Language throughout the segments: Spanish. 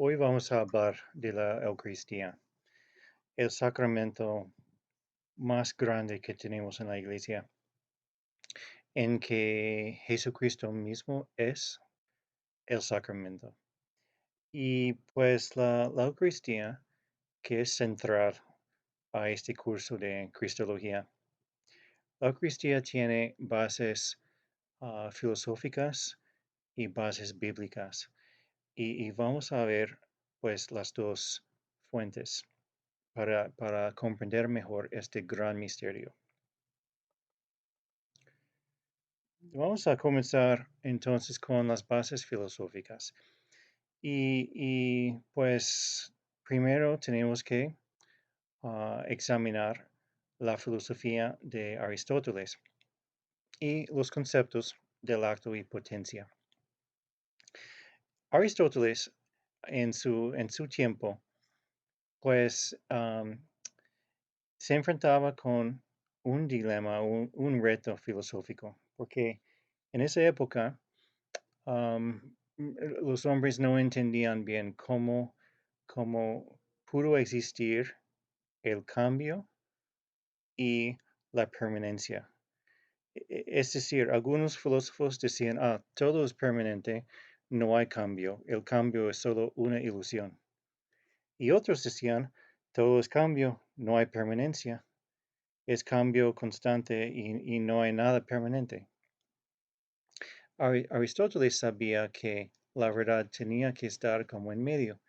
Hoy vamos a hablar de la Eucaristía, el sacramento más grande que tenemos en la iglesia, en que Jesucristo mismo es el sacramento. Y pues la Eucaristía, que es central a este curso de Cristología, la Eucaristía tiene bases filosóficas y bases bíblicas. Y vamos a ver pues las dos fuentes para comprender mejor este gran misterio. Vamos a comenzar entonces con las bases filosóficas. Pues primero tenemos que examinar la filosofía de Aristóteles y los conceptos del acto y potencia. Aristóteles en su tiempo pues se enfrentaba con un dilema, un reto filosófico, porque en esa época los hombres no entendían bien cómo pudo existir el cambio y la permanencia. Es decir, algunos filósofos decían, todo es permanente, no hay cambio, el cambio es solo una ilusión. Y otros decían, todo es cambio, no hay permanencia, es cambio constante y no hay nada permanente. Aristóteles sabía que la verdad tenía que estar como en medio.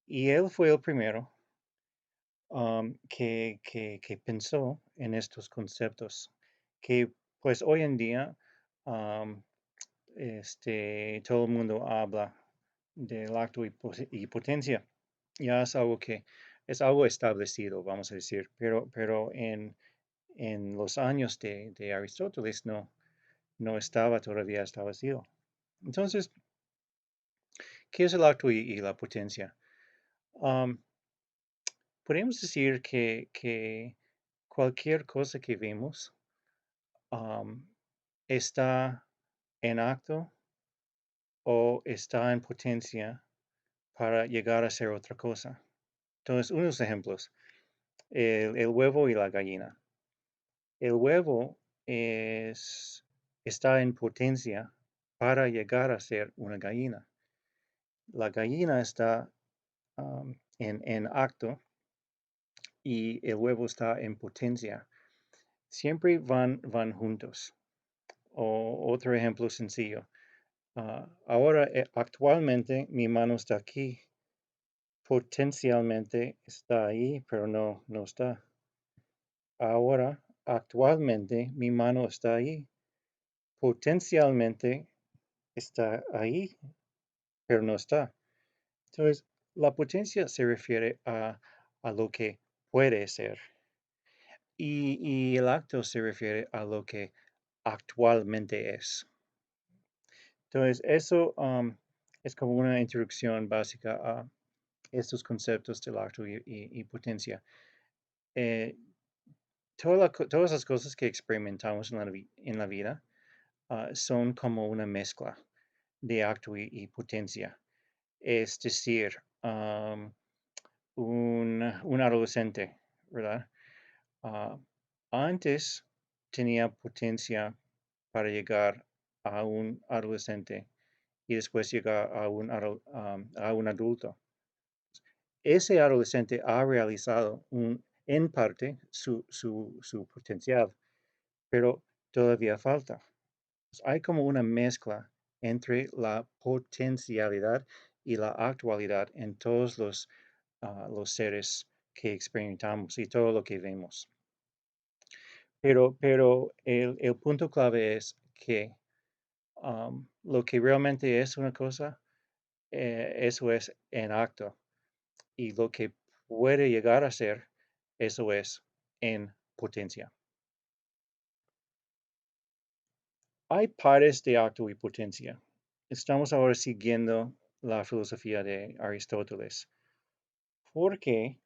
Y él fue el primero que pensó en estos conceptos, que pues hoy en día um, todo el mundo habla del acto y potencia. Ya es algo que es algo establecido, vamos a decir, pero en los años de Aristóteles no estaba todavía establecido. Entonces, ¿qué es el acto y la potencia? Um, Podemos decir que cualquier cosa que vemos está en acto o está en potencia para llegar a ser otra cosa. Entonces, unos ejemplos, el huevo y la gallina. El huevo está en potencia para llegar a ser una gallina. La gallina está en acto y el huevo está en potencia. Siempre van juntos. O otro ejemplo sencillo. Ahora, actualmente, mi mano está aquí. Potencialmente está ahí, pero no está. Ahora, actualmente, mi mano está ahí. Potencialmente está ahí, pero no está. Entonces, la potencia se refiere a lo que puede ser. Y el acto se refiere a lo que actualmente es. Entonces, eso es como una introducción básica a estos conceptos del acto y potencia. Eh, todas las cosas que experimentamos en la vida son como una mezcla de acto y potencia. Es decir, un adolescente, ¿verdad? Ah, Antes tenía potencia para llegar a un adolescente y después llegar a un adulto. Ese adolescente ha realizado en parte su potencial, pero todavía falta. Hay como una mezcla entre la potencialidad y la actualidad en todos los seres que experimentamos y todo lo que vemos. Pero el punto clave es que lo que realmente es una cosa, eso es en acto. Y lo que puede llegar a ser, eso es en potencia. Hay pares de acto y potencia. Estamos ahora siguiendo la filosofía de Aristóteles, porque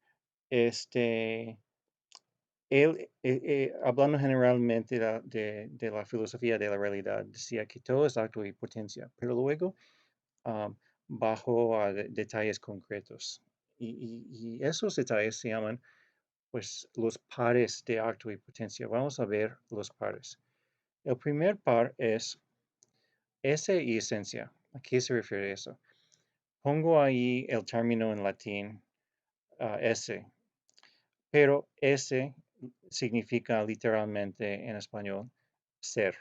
este, hablando generalmente de la filosofía de la realidad, decía que todo es acto y potencia, pero luego um, bajo a detalles concretos. Y esos detalles se llaman, pues, los pares de acto y potencia. Vamos a ver los pares. El primer par es ese y esencia. ¿A qué se refiere eso? Pongo ahí el término en latín, ese, pero ese significa literalmente en español ser.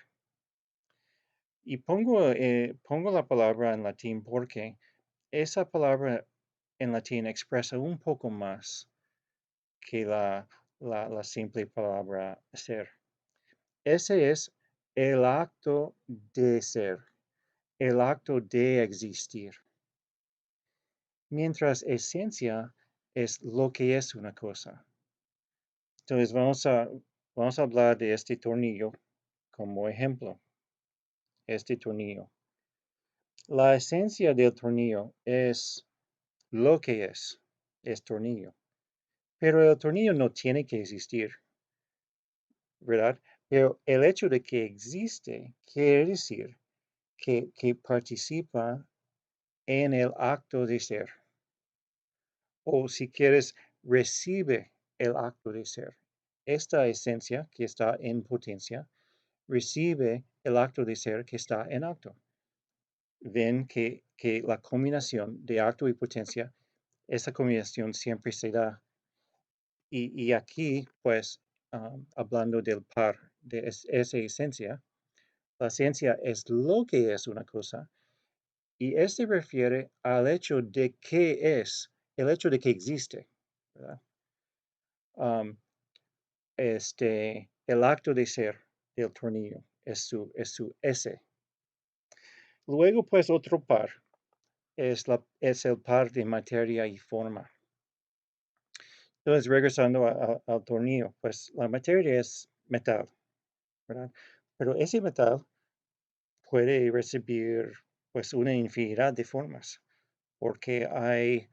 Y pongo la palabra en latín porque esa palabra en latín expresa un poco más que la simple palabra ser. Ese es el acto de ser, el acto de existir. Mientras esencia es lo que es una cosa. Entonces vamos a hablar de este tornillo como ejemplo. Este tornillo. La esencia del tornillo es lo que es tornillo. Pero el tornillo no tiene que existir, ¿verdad? Pero el hecho de que existe quiere decir que participa en el acto de ser. O si quieres, recibe el acto de ser. Esta esencia que está en potencia recibe el acto de ser que está en acto. Ven que la combinación de acto y potencia, esa combinación siempre se da. Y aquí, pues, hablando del par de esa esencia, la esencia es lo que es una cosa y este refiere al hecho de que es, el hecho de que existe, ¿verdad? Um, el acto de ser del tornillo es su S. Luego, pues, otro par es el par de materia y forma. Entonces, regresando al tornillo, pues la materia es metal, ¿verdad? Pero ese metal puede recibir pues una infinidad de formas, porque hay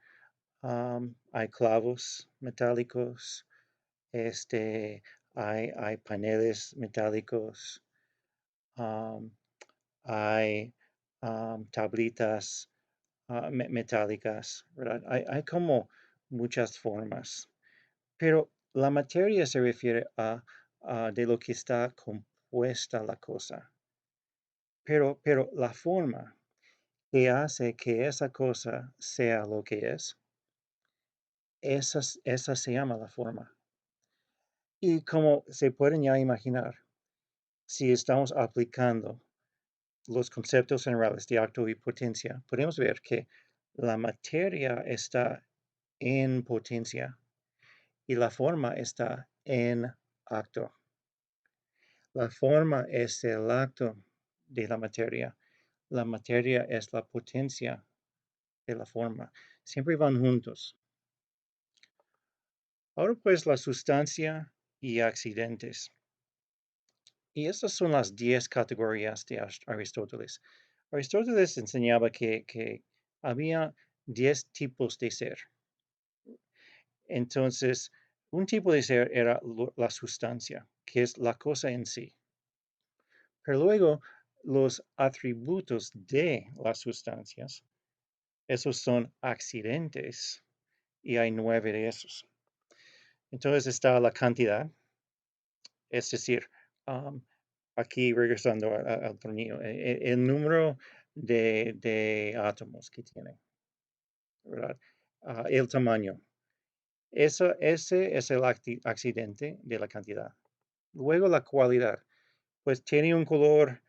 clavos metálicos, hay paneles metálicos, um, hay tablitas metálicas, ¿verdad? Hay como muchas formas, pero la materia se refiere a de lo que está compuesta la cosa. Pero la forma que hace que esa cosa sea lo que es, esa se llama la forma. Y como se pueden ya imaginar, si estamos aplicando los conceptos generales de acto y potencia, podemos ver que la materia está en potencia y la forma está en acto. La forma es el acto de la materia. La materia es la potencia de la forma. Siempre van juntos. Ahora pues la sustancia y accidentes. Y estas son las 10 categorías de Aristóteles. Aristóteles enseñaba que había 10 tipos de ser. Entonces, un tipo de ser era la sustancia, que es la cosa en sí. Pero luego, los atributos de las sustancias, esos son accidentes, y hay 9 de esos. Entonces está la cantidad, es decir, um, aquí regresando al tornillo, el número de átomos que tiene, ¿verdad? El tamaño. Ese es el accidente de la cantidad. Luego la cualidad, pues tiene un color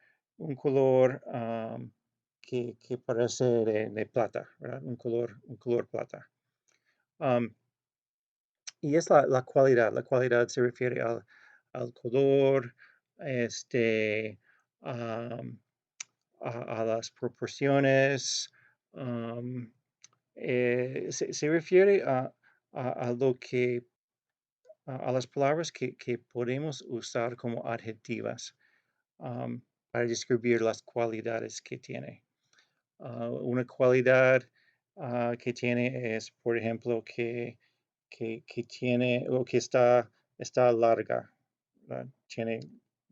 que parece de plata, ¿verdad? Un color plata. Um, y es la cualidad. La cualidad se refiere al color, este, am, a las proporciones, se refiere a lo que, a las palabras que podemos usar como adjetivas para describir las cualidades que tiene. Una cualidad que tiene es, por ejemplo, que tiene o que está larga, ¿verdad? Tiene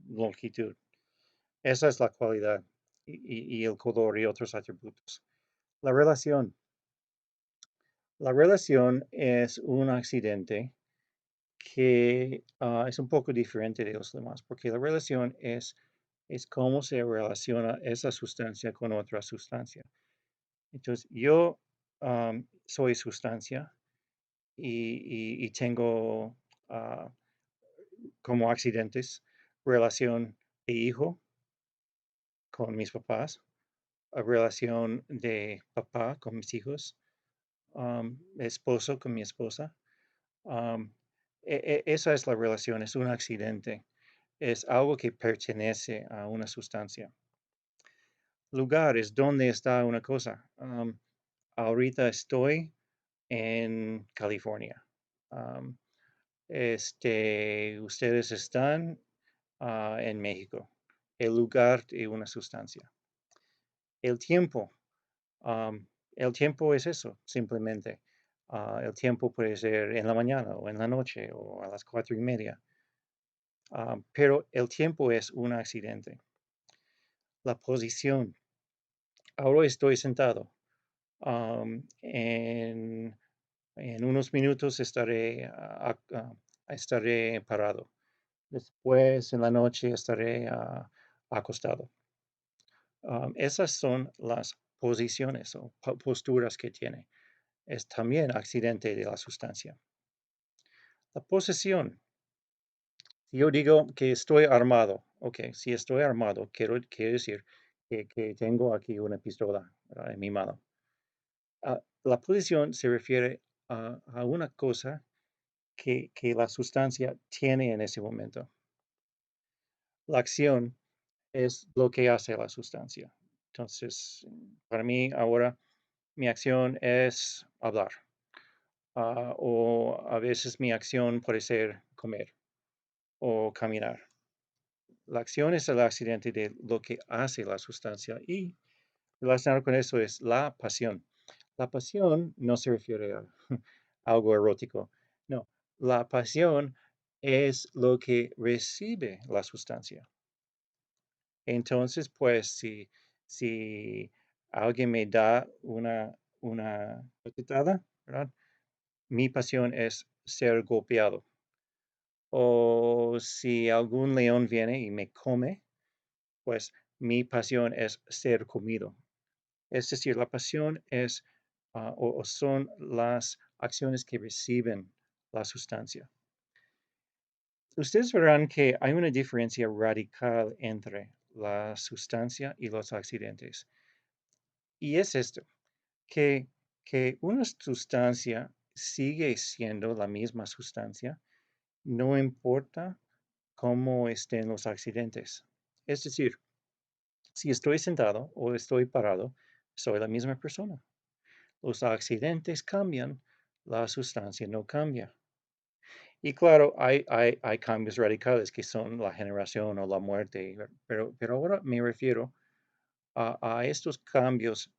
longitud. Esa es la cualidad y el color y otros atributos. La relación. La relación es un accidente que es un poco diferente de los demás, porque la relación es cómo se relaciona esa sustancia con otra sustancia. Entonces, yo soy sustancia y tengo ah, como accidentes relación de hijo con mis papás, relación de papá con mis hijos, esposo con mi esposa. um, Esa es la relación, es un accidente, es algo que pertenece a una sustancia. Lugar es donde está una cosa. Ahorita estoy en California. Um, Ustedes están en México. El lugar de una sustancia. El tiempo. um, el tiempo es eso, simplemente. El tiempo puede ser en la mañana o en la noche o a las 4:30. Pero el tiempo es un accidente. La posición. Ahora estoy sentado. En unos minutos estaré parado. Después, en la noche, estaré acostado. Esas son las posiciones o posturas que tiene. Es también accidente de la sustancia. La posesión. Si yo digo que estoy armado, ok, si estoy armado, quiero decir que tengo aquí una pistola, ¿verdad?, en mi mano. La posición se refiere a una cosa que la sustancia tiene en ese momento. La acción es lo que hace la sustancia. Entonces, para mí ahora mi acción es hablar, o a veces mi acción puede ser comer o caminar. La acción es el accidente de lo que hace la sustancia y relacionado con eso es la pasión. La pasión no se refiere a algo erótico, no. La pasión es lo que recibe la sustancia. Entonces, pues, si alguien me da una bofetada, ¿verdad? Mi pasión es ser golpeado. O si algún león viene y me come, pues mi pasión es ser comido. Es decir, la pasión es o son las acciones que reciben la sustancia. Ustedes verán que hay una diferencia radical entre la sustancia y los accidentes. Y es esto, que, que una sustancia sigue siendo la misma sustancia, no importa cómo estén los accidentes. Es decir, si estoy sentado o estoy parado, soy la misma persona. Los accidentes cambian, la sustancia no cambia. Y claro, hay cambios radicales que son la generación o la muerte, pero ahora me refiero a estos cambios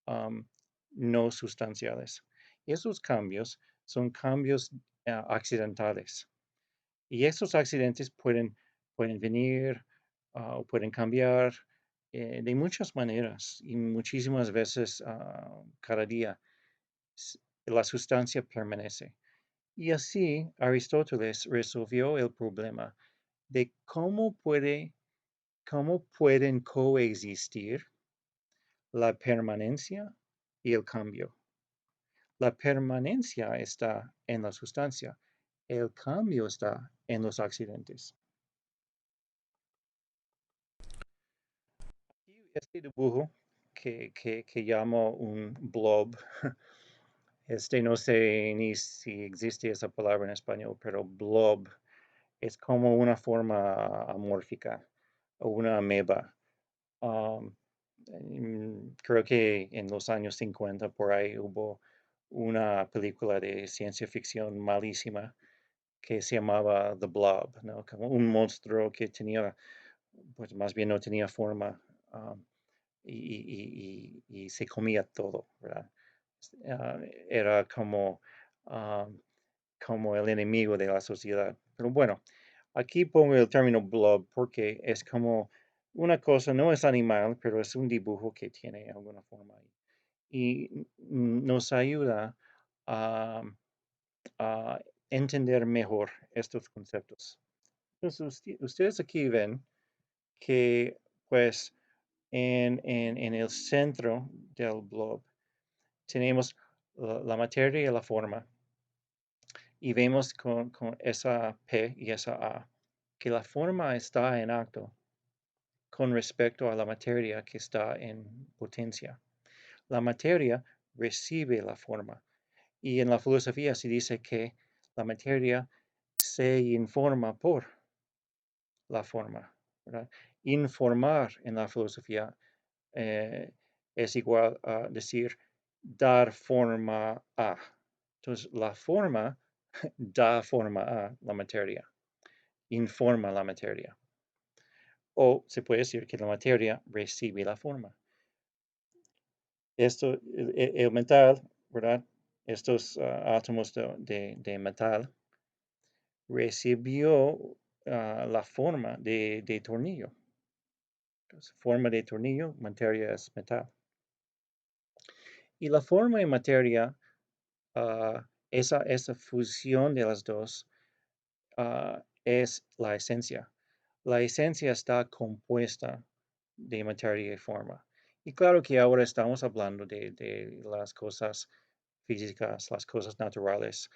am, no sustanciales. Esos cambios son cambios accidentales. Y esos accidentes pueden venir o pueden cambiar de muchas maneras y muchísimas veces cada día. La sustancia permanece. Y así Aristóteles resolvió el problema de cómo pueden coexistir la permanencia y el cambio. La permanencia está en la sustancia, el cambio está en los accidentes. Y este dibujo que llamo un blob, no sé ni si existe esa palabra en español, pero blob es como una forma amórfica o una ameba. Um, Creo que en los años 50 por ahí hubo una película de ciencia ficción malísima que se llamaba The Blob, ¿no? Como un monstruo que tenía, pues más bien no tenía forma, y se comía todo, ¿verdad? Ah, Era como el enemigo de la sociedad. Pero bueno, aquí pongo el término blob porque es como una cosa, no es animal, pero es un dibujo que tiene alguna forma ahí. y nos ayuda a, a entender mejor estos conceptos. Entonces, ustedes aquí ven que, pues, en el centro del blob tenemos la materia y la forma, y vemos con esa P y esa A que la forma está en acto con respecto a la materia que está en potencia. La materia recibe la forma, y en la filosofía se dice que la materia se informa por la forma, ¿verdad? Informar en la filosofía eh, es igual a decir dar forma a. Entonces, la forma da forma a la materia, informa la materia. O se puede decir que la materia recibe la forma. Esto, el metal, ¿verdad? Estos átomos de metal recibió la forma de tornillo. Entonces, forma de tornillo, materia es metal. Y la forma y materia, esa fusión de las dos, es la esencia. La esencia está compuesta de materia y forma. Y claro que ahora estamos hablando de las cosas físicas, las cosas naturales,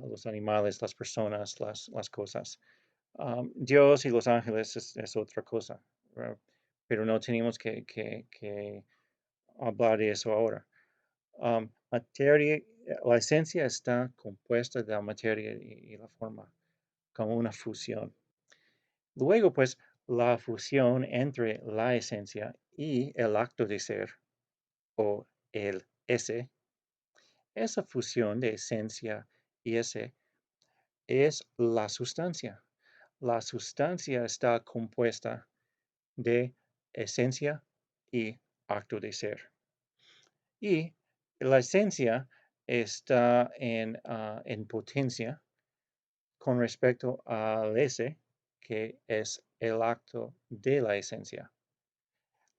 los animales, las personas, las cosas. Dios y los ángeles es otra cosa, ¿verdad? Pero no tenemos que hablar de eso ahora. Materia, la esencia está compuesta de la materia y la forma, como una fusión. Luego, pues, la fusión entre la esencia y el acto de ser, o el ese, esa fusión de esencia y ese es la sustancia. La sustancia está compuesta de esencia y acto de ser. Y la esencia está en potencia con respecto al ese, que es el acto de la esencia.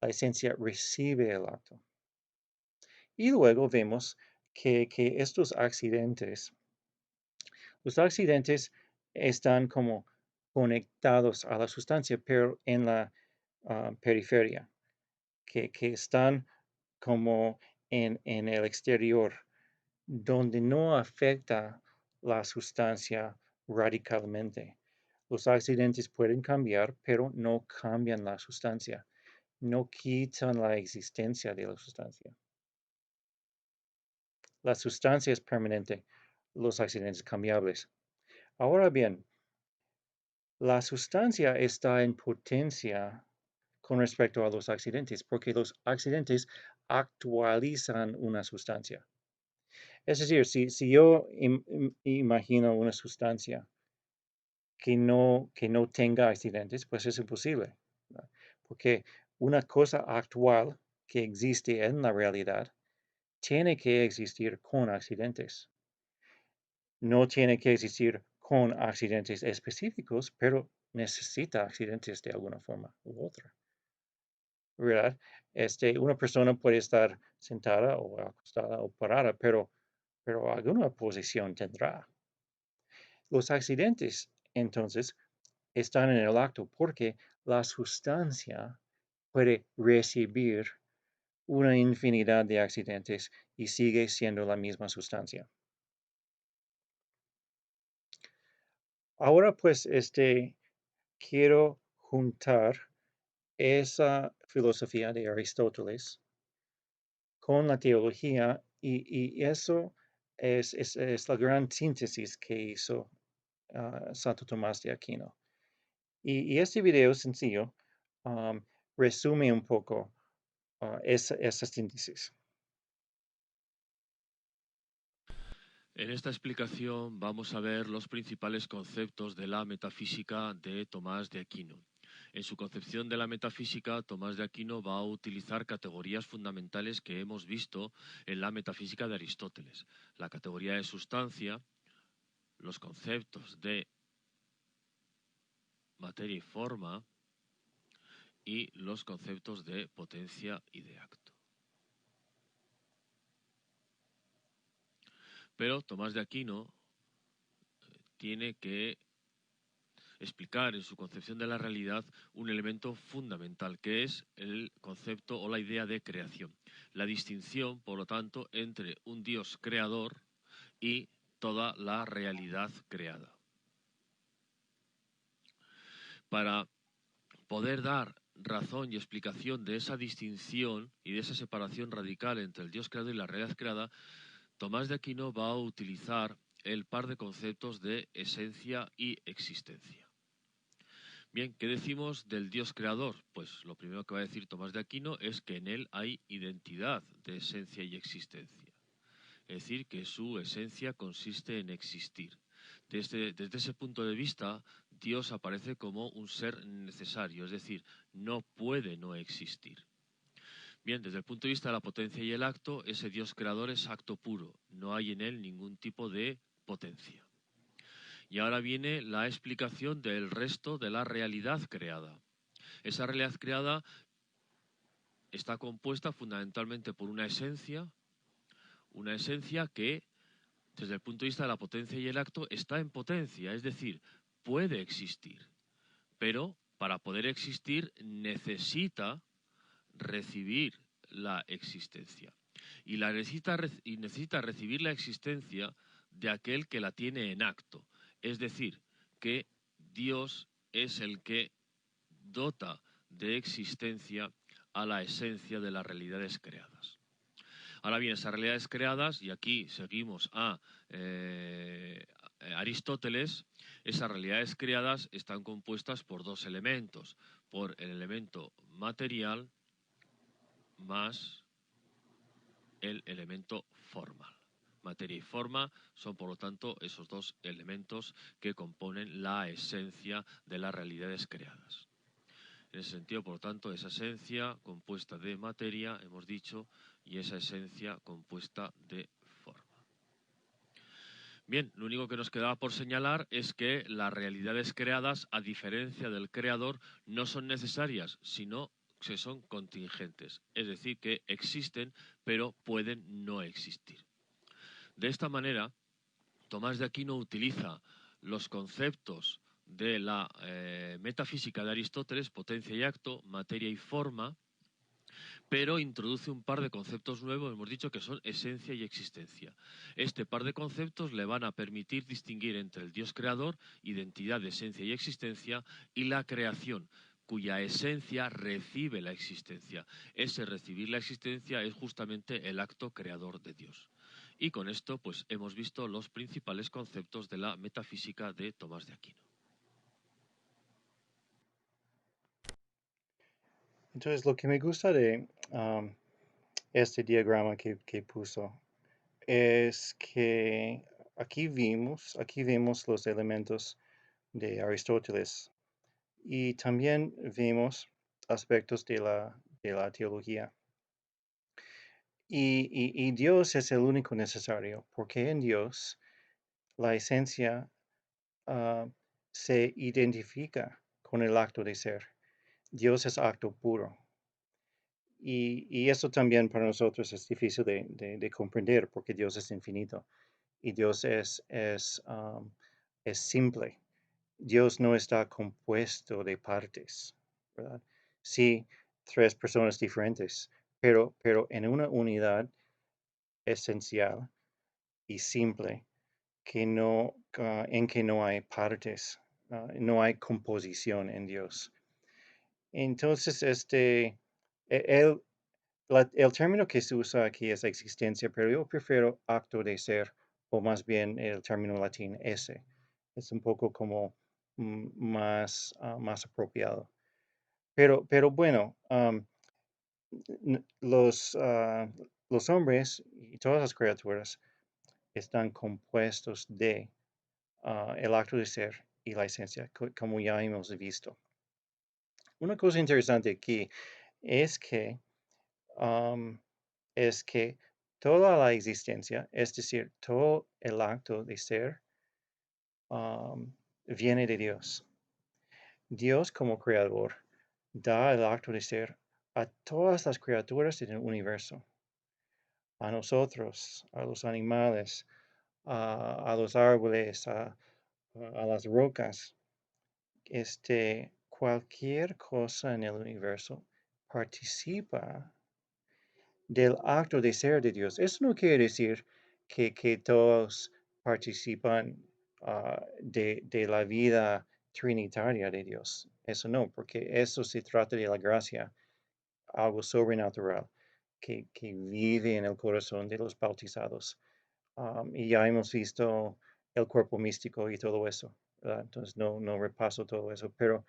La esencia recibe el acto. Y luego vemos que estos accidentes, los accidentes están como conectados a la sustancia, pero en la periferia, que están como en el exterior, donde no afecta la sustancia radicalmente. Los accidentes pueden cambiar, pero no cambian la sustancia, no quitan la existencia de la sustancia. La sustancia es permanente, los accidentes cambiables. Ahora bien, la sustancia está en potencia con respecto a los accidentes, porque los accidentes actualizan una sustancia. Es decir, si yo imagino una sustancia que no tenga accidentes, pues es imposible, ¿verdad? Porque una cosa actual que existe en la realidad tiene que existir con accidentes. No tiene que existir con accidentes específicos, pero necesita accidentes de alguna forma u otra, ¿verdad? Una persona puede estar sentada o acostada o parada, pero alguna posición tendrá. Los accidentes, entonces, están en el acto porque la sustancia puede recibir una infinidad de accidentes y sigue siendo la misma sustancia. Ahora, pues, quiero juntar esa filosofía de Aristóteles con la teología y eso es la gran síntesis que hizo Santo Tomás de Aquino. Y este video sencillo um, resume un poco esa síntesis. En esta explicación vamos a ver los principales conceptos de la metafísica de Tomás de Aquino. En su concepción de la metafísica, Tomás de Aquino va a utilizar categorías fundamentales que hemos visto en la metafísica de Aristóteles. La categoría de sustancia, los conceptos de materia y forma y los conceptos de potencia y de acto. Pero Tomás de Aquino tiene que explicar en su concepción de la realidad un elemento fundamental, que es el concepto o la idea de creación. La distinción, por lo tanto, entre un Dios creador y toda la realidad creada. Para poder dar razón y explicación de esa distinción y de esa separación radical entre el Dios creado y la realidad creada, Tomás de Aquino va a utilizar el par de conceptos de esencia y existencia. Bien, ¿qué decimos del Dios creador? Pues lo primero que va a decir Tomás de Aquino es que en él hay identidad de esencia y existencia. Es decir, que su esencia consiste en existir. Desde ese punto de vista, Dios aparece como un ser necesario, es decir, no puede no existir. Bien, desde el punto de vista de la potencia y el acto, ese Dios creador es acto puro, no hay en él ningún tipo de potencia. Y ahora viene la explicación del resto de la realidad creada. Esa realidad creada está compuesta fundamentalmente por una esencia que, desde el punto de vista de la potencia y el acto, está en potencia, es decir, puede existir, pero para poder existir necesita recibir la existencia. Y necesita recibir la existencia de aquel que la tiene en acto. Es decir, que Dios es el que dota de existencia a la esencia de las realidades creadas. Ahora bien, esas realidades creadas, y aquí seguimos a Aristóteles, esas realidades creadas están compuestas por dos elementos, por el elemento material más el elemento formal. Materia y forma son, por lo tanto, esos dos elementos que componen la esencia de las realidades creadas. En ese sentido, por lo tanto, esa esencia compuesta de materia, hemos dicho, y esa esencia compuesta de forma. Bien, lo único que nos quedaba por señalar es que las realidades creadas, a diferencia del creador, no son necesarias, sino que son contingentes, es decir, que existen, pero pueden no existir. De esta manera, Tomás de Aquino utiliza los conceptos de la metafísica de Aristóteles, potencia y acto, materia y forma, pero introduce un par de conceptos nuevos, hemos dicho que son esencia y existencia. Este par de conceptos le van a permitir distinguir entre el Dios creador, identidad de esencia y existencia, y la creación, cuya esencia recibe la existencia. Ese recibir la existencia es justamente el acto creador de Dios. Y con esto pues hemos visto los principales conceptos de la metafísica de Tomás de Aquino. Entonces, lo que me gusta de este diagrama que puso es que aquí vemos los elementos de Aristóteles y también vemos aspectos de la teología. Y Dios es el único necesario, porque en Dios la esencia se identifica con el acto de ser. Dios es acto puro. Y eso también para nosotros es difícil de comprender porque Dios es infinito y Dios es simple. Dios no está compuesto de partes, ¿verdad? Sí, tres personas diferentes, pero en una unidad esencial y simple en que no hay partes, no hay composición en Dios. Entonces, el, el término que se usa aquí es existencia, pero yo prefiero acto de ser, o más bien el término latín esse. Es un poco como más apropiado. Pero bueno, los hombres y todas las criaturas están compuestos de el acto de ser y la esencia, como ya hemos visto. Una cosa interesante aquí es que, um, es que toda la existencia, es decir, todo el acto de ser, viene de Dios. Dios como creador da el acto de ser a todas las criaturas del universo, a nosotros, a los animales, a los árboles, a las rocas. Cualquier cosa en el universo participa del acto de ser de Dios. Eso no quiere decir que todos participan de la vida trinitaria de Dios. Eso no, porque eso se trata de la gracia, algo sobrenatural que vive en el corazón de los bautizados. Y ya hemos visto el cuerpo místico y todo eso, ¿verdad? Entonces no repaso todo eso, pero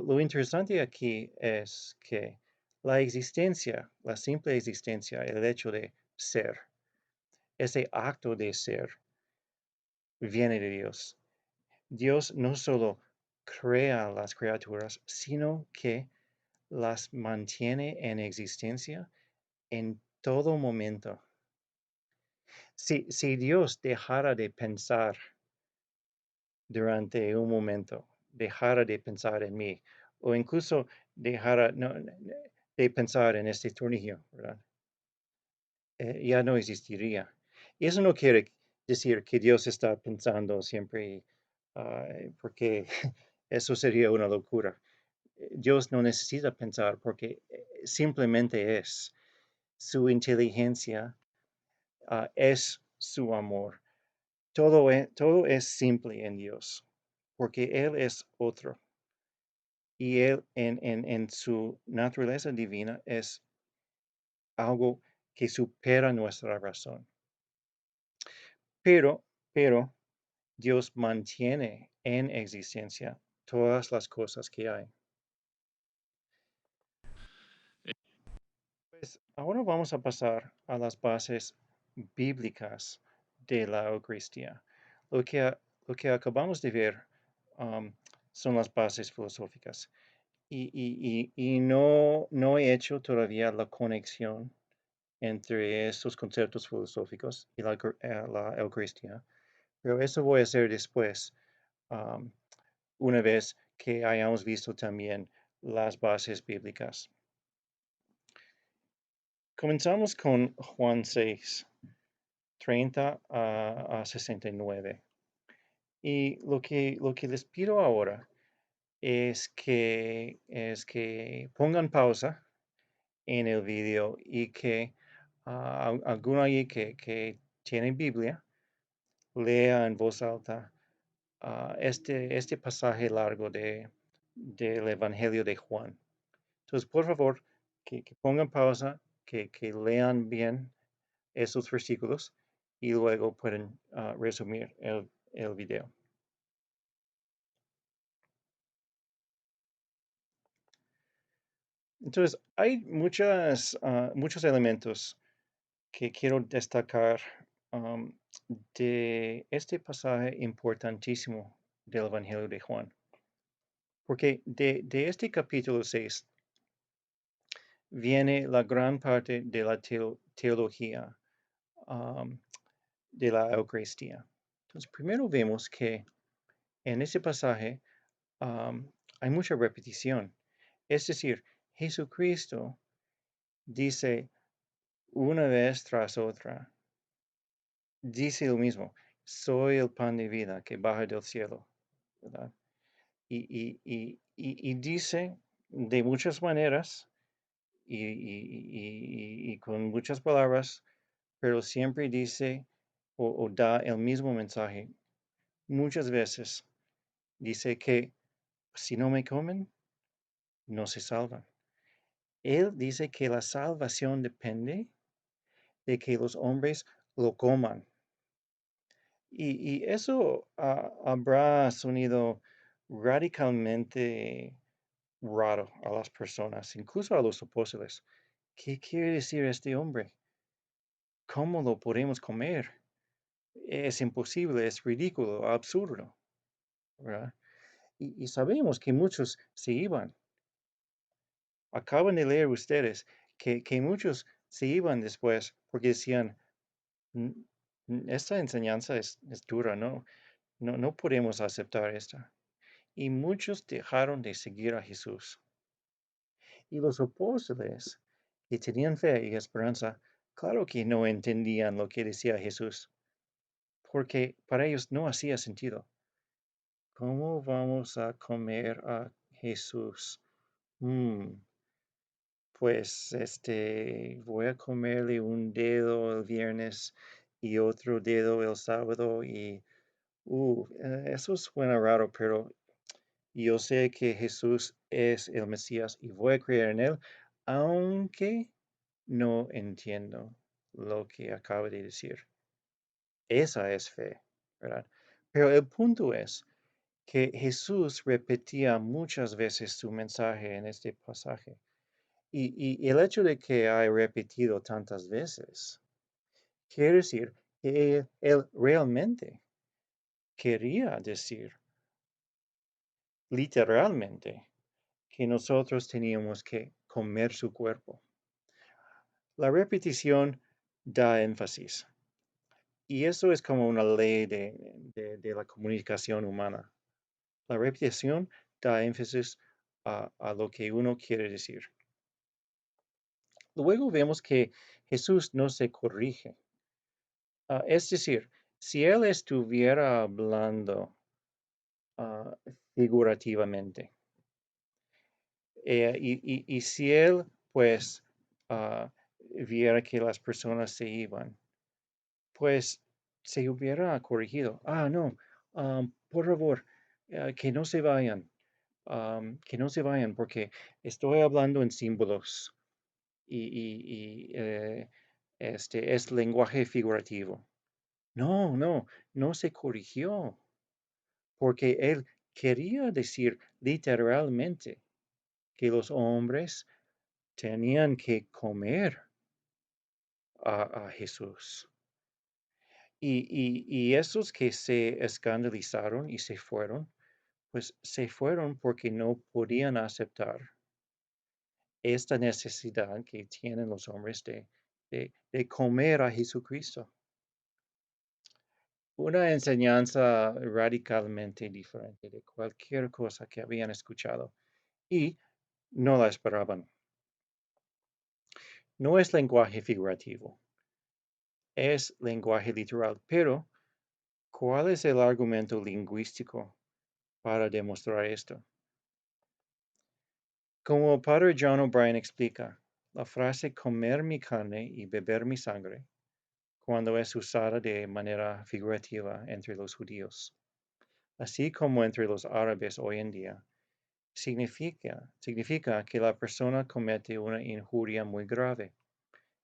lo interesante aquí es que la existencia, la simple existencia, el hecho de ser, ese acto de ser, viene de Dios. Dios no solo crea las criaturas, sino que las mantiene en existencia en todo momento. Si Dios dejara de pensar durante un momento, dejara de pensar en mí, o incluso dejara de pensar en este tornillo, ¿verdad? Ya no existiría. Y eso no quiere decir que Dios está pensando siempre, porque eso sería una locura. Dios no necesita pensar porque simplemente es. Su inteligencia es su amor. Todo es simple en Dios, porque Él es otro. Y Él en su naturaleza divina es algo que supera nuestra razón. Pero, pero Dios mantiene en existencia todas las cosas que hay. Pues ahora vamos a pasar a las bases bíblicas de la Eucaristía. Lo que, lo que acabamos de ver um, son las bases filosóficas. Y no he hecho todavía la conexión entre estos conceptos filosóficos y la Eucaristía, pero eso voy a hacer después, um, una vez que hayamos visto también las bases bíblicas. Comenzamos con Juan 6, 30 a 69. Y lo que les pido ahora es que pongan pausa en el video y que alguno ahí que tiene Biblia lea en voz alta este pasaje largo del Evangelio de Juan. Entonces, por favor, que pongan pausa, que lean bien esos versículos y luego pueden resumir el video. Entonces, hay muchos elementos que quiero destacar um, de este pasaje importantísimo del Evangelio de Juan. Porque de este capítulo 6 viene la gran parte de la teología um, de la Eucaristía. Entonces, primero vemos que en este pasaje hay mucha repetición. Es decir, Jesucristo dice una vez tras otra, dice lo mismo, soy el pan de vida que baja del cielo, ¿verdad? Y dice de muchas maneras y con muchas palabras, pero siempre dice o da el mismo mensaje. Muchas veces dice que si no me comen, no se salvan. Él dice que la salvación depende de que los hombres lo coman. Y eso habrá sonido radicalmente raro a las personas, incluso a los apóstoles. ¿Qué quiere decir este hombre? ¿Cómo lo podemos comer? Es imposible, es ridículo, absurdo, ¿verdad? Y sabemos que muchos se iban. Acaban de leer ustedes que muchos se iban después porque decían, esta enseñanza es dura, no podemos aceptar esta. Y muchos dejaron de seguir a Jesús. Y los apóstoles que tenían fe y esperanza, claro que no entendían lo que decía Jesús. porque para ellos no hacía sentido. ¿Cómo vamos a comer a Jesús? Mm, pues voy a comerle un dedo el viernes y otro dedo el sábado y eso suena raro, pero yo sé que Jesús es el Mesías y voy a creer en él, aunque no entiendo lo que acaba de decir. Esa es fe, ¿verdad? Pero el punto es que Jesús repetía muchas veces su mensaje en este pasaje. Y el hecho de que haya repetido tantas veces quiere decir que él realmente quería decir literalmente que nosotros teníamos que comer su cuerpo. La repetición da énfasis. Y eso es como una ley de la comunicación humana. La repetición da énfasis a lo que uno quiere decir. Luego vemos que Jesús no se corrige. Es decir, si él estuviera hablando ah, figurativamente, y si él pues ah, viera que las personas se iban, pues se hubiera corregido. No, por favor, que no se vayan, que no se vayan, porque estoy hablando en símbolos y este es lenguaje figurativo. No, no, no se corrigió, porque él quería decir literalmente que los hombres tenían que comer a Jesús. Y esos que se escandalizaron y se fueron, pues se fueron porque no podían aceptar esta necesidad que tienen los hombres de comer a Jesucristo. Una enseñanza radicalmente diferente de cualquier cosa que habían escuchado y no la esperaban. No es lenguaje figurativo, es lenguaje literal, pero ¿cuál es el argumento lingüístico para demostrar esto? Como Padre John O'Brien explica, la frase comer mi carne y beber mi sangre, cuando es usada de manera figurativa entre los judíos, así como entre los árabes hoy en día, significa que la persona comete una injuria muy grave,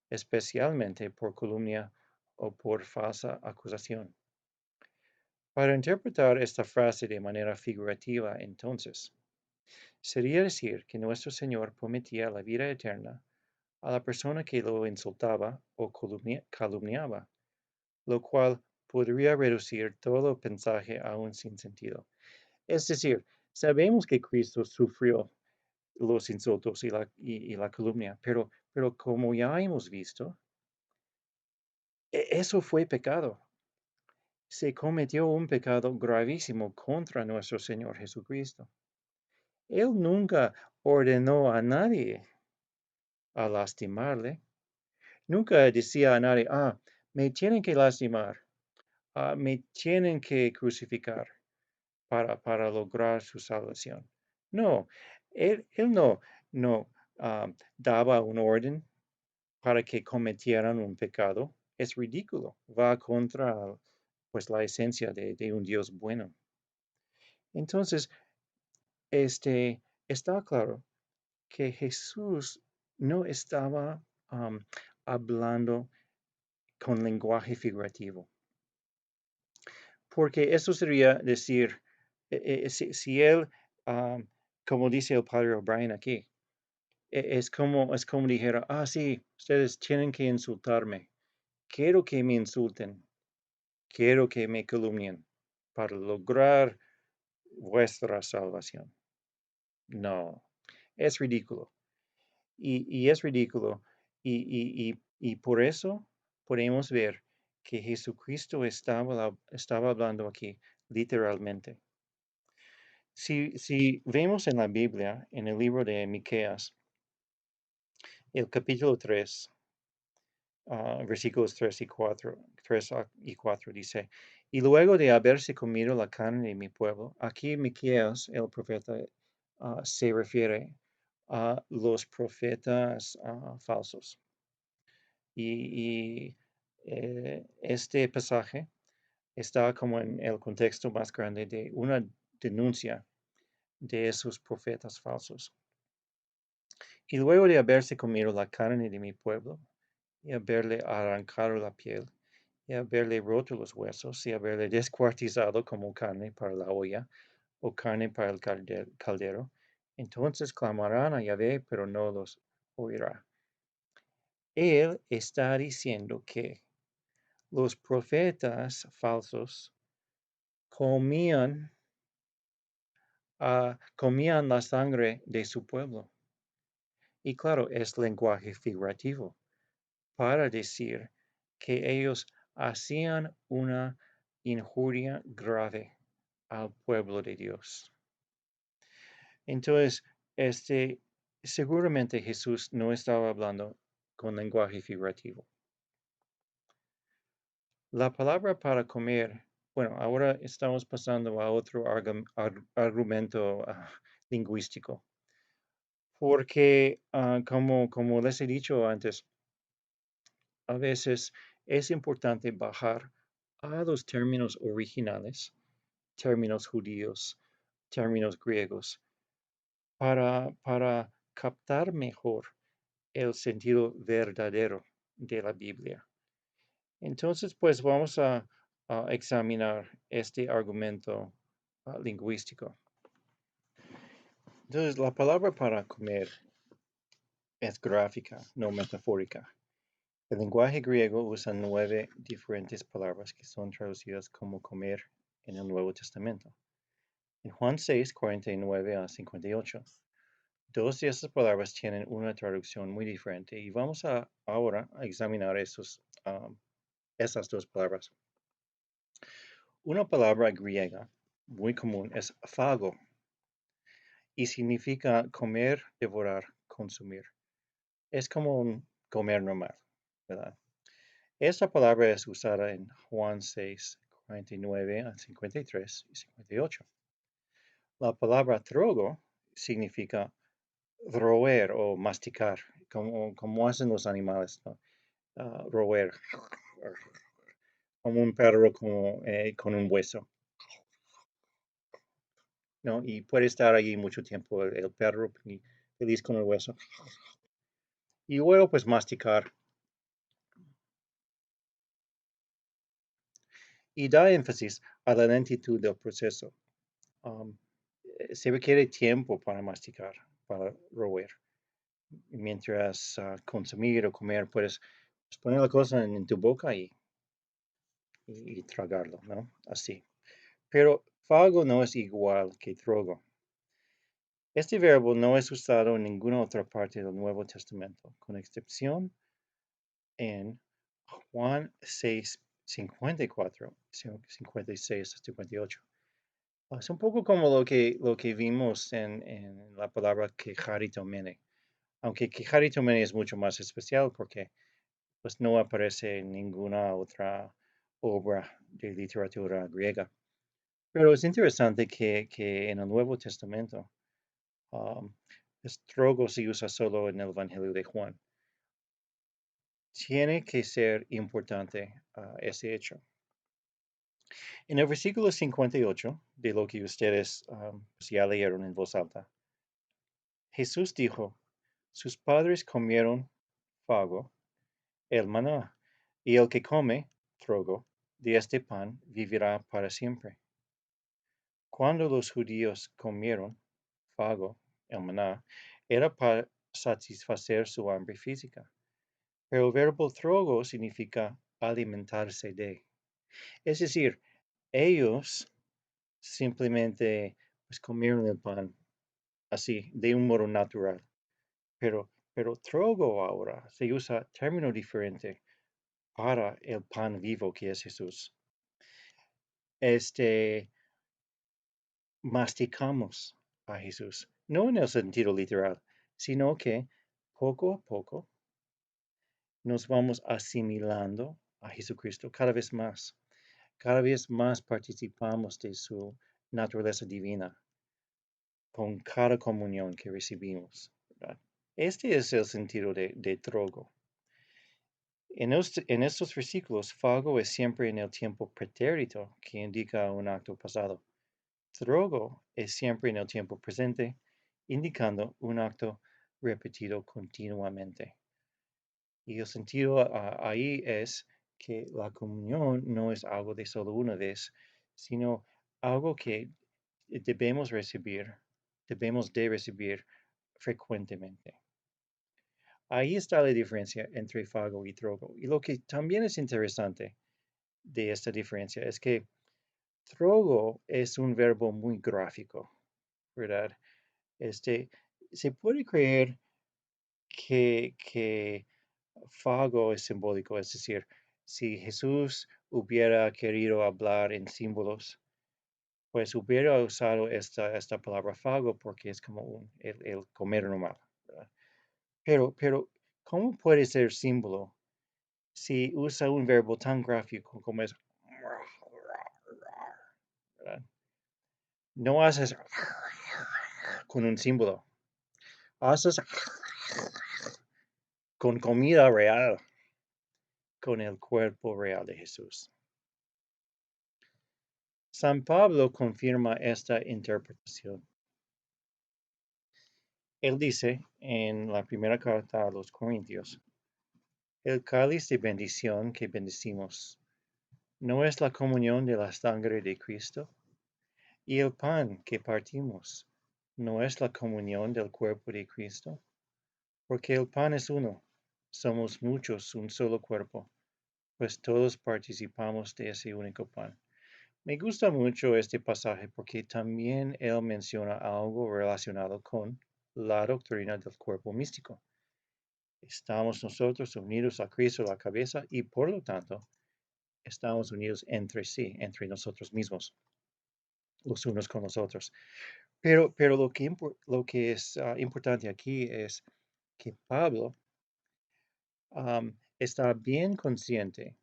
especialmente por calumnia o por falsa acusación. Para interpretar esta frase de manera figurativa, entonces, sería decir que nuestro Señor prometía la vida eterna a la persona que lo insultaba o calumniaba, lo cual podría reducir todo mensaje a un sinsentido. Es decir, sabemos que Cristo sufrió los insultos y la calumnia, pero como ya hemos visto, eso fue pecado. Se cometió un pecado gravísimo contra nuestro Señor Jesucristo. Él nunca ordenó a nadie a lastimarle. Nunca decía a nadie, me tienen que lastimar, me tienen que crucificar para lograr su salvación. No, él no daba un orden para que cometieran un pecado. Es ridículo, va contra pues la esencia de un Dios bueno. Entonces, está claro que Jesús no estaba hablando con lenguaje figurativo, porque eso sería decir, si él, como dice el padre O'Brien aquí, es como dijera, sí, ustedes tienen que insultarme, quiero que me insulten, quiero que me calumnien para lograr vuestra salvación. No, es ridículo. Y es ridículo. Y por eso podemos ver que Jesucristo estaba hablando aquí literalmente. Si vemos en la Biblia, en el libro de Miqueas, el capítulo 3, versículos 3 y 4, 3 y 4 dice, y luego de haberse comido la carne de mi pueblo, aquí Miqueas, el profeta, se refiere a los profetas falsos. Y este pasaje está como en el contexto más grande de una denuncia de esos profetas falsos. Y luego de haberse comido la carne de mi pueblo, y haberle arrancado la piel, y haberle roto los huesos, y haberle descuartizado como carne para la olla, o carne para el caldero, entonces clamarán a Yahvé, pero no los oirá. Él está diciendo que los profetas falsos comían, comían la sangre de su pueblo. Y claro, es lenguaje figurativo para decir que ellos hacían una injuria grave al pueblo de Dios. Entonces, seguramente Jesús no estaba hablando con lenguaje figurativo. La palabra para comer, bueno, ahora estamos pasando a otro argumento lingüístico, porque como les he dicho antes, a veces es importante bajar a los términos originales, términos judíos, términos griegos, para captar mejor el sentido verdadero de la Biblia. Entonces, pues vamos a examinar este argumento lingüístico. Entonces, la palabra para comer es gráfica, no metafórica. El lenguaje griego usa 9 diferentes palabras que son traducidas como comer en el Nuevo Testamento. En Juan 6, 49 a 58, dos de esas palabras tienen una traducción muy diferente y vamos ahora a examinar esas dos palabras. Una palabra griega muy común es phago y significa comer, devorar, consumir. Es como un comer normal, ¿verdad? Esta palabra es usada en Juan 6, 49 a 53 y 58. La palabra trogo significa roer o masticar, como hacen los animales, ¿no? Roer, como un perro con un hueso, ¿no? Y puede estar allí mucho tiempo el perro feliz con el hueso. Y luego, pues, masticar. Y da énfasis a la lentitud del proceso. Um, Se requiere tiempo para masticar, para roer. Mientras consumir o comer, puedes poner la cosa en tu boca y tragarlo, ¿no? Así. Pero fago no es igual que trogo. Este verbo no es usado en ninguna otra parte del Nuevo Testamento, con excepción en Juan 6, 54, 56 a 58. Es un poco como lo que vimos en la palabra quejaritomene, aunque quejaritomene es mucho más especial porque pues, no aparece en ninguna otra obra de literatura griega. Pero es interesante que en el Nuevo Testamento estrogo se usa solo en el Evangelio de Juan. Tiene que ser importante ese hecho. En el versículo 58, de lo que ustedes ya leyeron en voz alta, Jesús dijo, sus padres comieron fago, el maná, y el que come trogo de este pan vivirá para siempre. Cuando los judíos comieron fago, el maná, era para satisfacer su hambre física. Pero el verbo trogo significa alimentarse de. Es decir, ellos simplemente pues, comieron el pan así, de un modo natural. Pero trogo ahora se usa término diferente para el pan vivo que es Jesús. Masticamos a Jesús, no en el sentido literal, sino que poco a poco nos vamos asimilando a Jesucristo cada vez más. Cada vez más participamos de su naturaleza divina con cada comunión que recibimos, ¿verdad? Este es el sentido de trogo. En estos versículos, fago es siempre en el tiempo pretérito, que indica un acto pasado. Trogo es siempre en el tiempo presente, indicando un acto repetido continuamente. Y el sentido ahí es que la comunión no es algo de solo una vez, sino algo que debemos recibir, debemos de recibir frecuentemente. Ahí está la diferencia entre fago y trogo. Y lo que también es interesante de esta diferencia es que trogo es un verbo muy gráfico, ¿verdad? Este, se puede creer que fago es simbólico, es decir, si Jesús hubiera querido hablar en símbolos, pues hubiera usado esta palabra fago porque es como el comer normal, ¿verdad? Pero, ¿cómo puede ser símbolo si usa un verbo tan gráfico como es, ¿verdad? No haces con un símbolo, haces con comida real, con el cuerpo real de Jesús. San Pablo confirma esta interpretación. Él dice en la primera carta a los Corintios, el cáliz de bendición que bendecimos no es la comunión de la sangre de Cristo, y el pan que partimos no es la comunión del cuerpo de Cristo, porque el pan es uno, somos muchos, un solo cuerpo, pues todos participamos de ese único pan. Me gusta mucho este pasaje porque también él menciona algo relacionado con la doctrina del cuerpo místico. Estamos nosotros unidos a Cristo la cabeza y por lo tanto estamos unidos entre sí, entre nosotros mismos, los unos con los otros. Pero lo que es importante aquí es que Pablo está bien consciente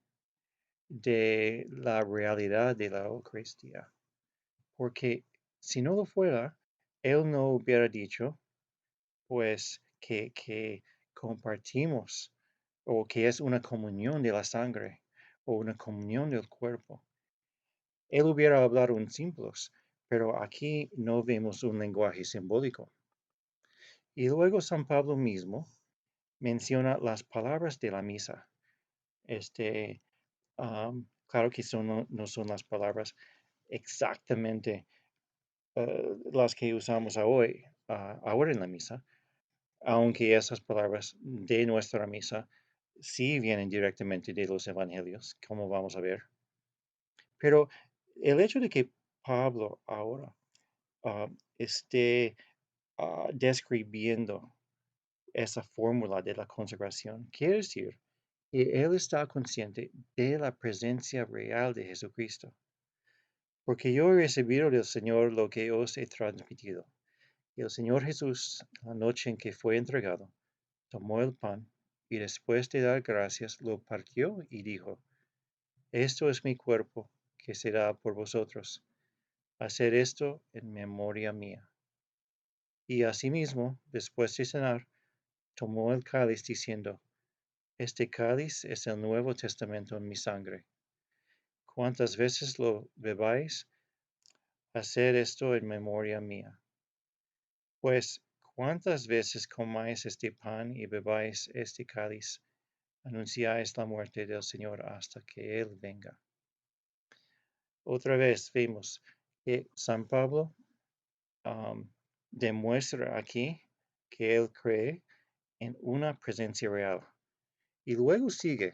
de la realidad de la Eucaristía, porque si no lo fuera, él no hubiera dicho, pues, que compartimos o que es una comunión de la sangre o una comunión del cuerpo. Él hubiera hablado en símbolos, pero aquí no vemos un lenguaje simbólico. Y luego San Pablo mismo menciona las palabras de la misa. Este, claro que no son las palabras exactamente las que usamos hoy, ahora en la misa, aunque esas palabras de nuestra misa sí vienen directamente de los evangelios, como vamos a ver. Pero el hecho de que Pablo ahora ah, esté describiendo esa fórmula de la consagración quiere decir que él está consciente de la presencia real de Jesucristo. Porque yo he recibido del Señor lo que os he transmitido. Y el Señor Jesús, la noche en que fue entregado, tomó el pan y después de dar gracias lo partió y dijo, esto es mi cuerpo que se da por vosotros. Haced esto en memoria mía. Y asimismo, después de cenar, tomó el cáliz diciendo, este cáliz es el Nuevo Testamento en mi sangre. Cuantas veces lo bebáis, haced esto en memoria mía. Pues, cuantas veces comáis este pan y bebáis este cáliz, anunciáis la muerte del Señor hasta que Él venga. Otra vez vemos que San Pablo demuestra aquí que él cree en una presencia real. Y luego sigue